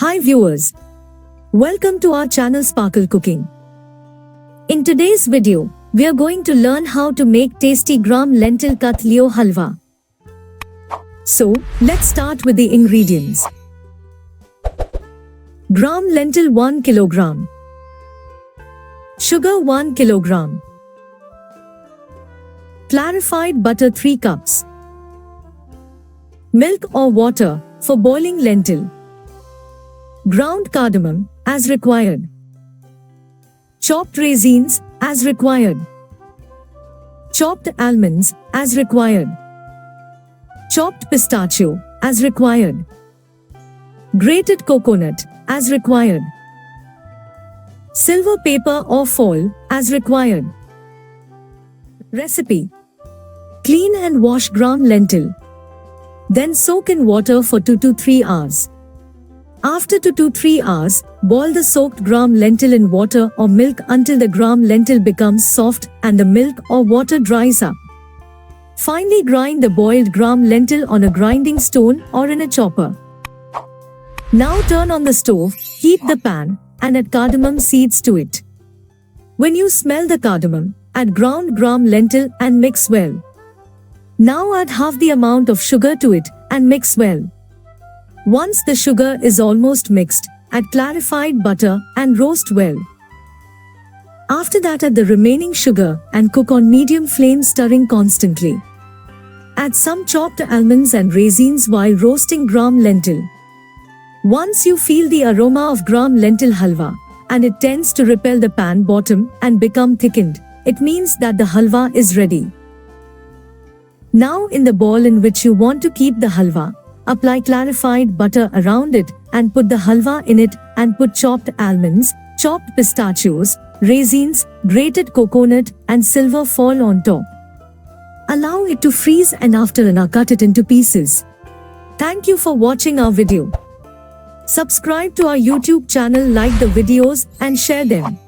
Hi viewers, welcome to our channel Sparkle Cooking. In today's video, we are going to learn how to make tasty gram lentil khatliyo halwa. So, let's start with the ingredients. Gram lentil 1 kg. Sugar 1 kg. Clarified butter 3 cups. Milk or water for boiling lentil. Ground cardamom as required. Chopped raisins as required. Chopped almonds as required. Chopped pistachio as required. Grated coconut as required. Silver paper or foil as required. Recipe: clean and wash gram lentil. Then soak in water for 2 to 3 hours. After 2 to 3 hours, boil the soaked gram lentil in water or milk until the gram lentil becomes soft and the milk or water dries up. Finely grind the boiled gram lentil on a grinding stone or in a chopper. Now turn on the stove, heat the pan, and add cardamom seeds to it. When you smell the cardamom, add ground gram lentil and mix well. Now add half the amount of sugar to it and mix well. Once the sugar is almost mixed, add clarified butter and roast well. After that, add the remaining sugar and cook on medium flame, stirring constantly. Add some chopped almonds and raisins while roasting gram lentil. Once you feel the aroma of gram lentil halwa, and it tends to repel the pan bottom and become thickened, it means that the halwa is ready. Now in the bowl in which you want to keep the halwa, apply clarified butter around it and put the halwa in it and put chopped almonds, chopped pistachios, raisins, grated coconut and silver foil on top. Allow it to freeze and after cut it into pieces. Thank you for watching our video. Subscribe to our YouTube channel, like the videos and share them.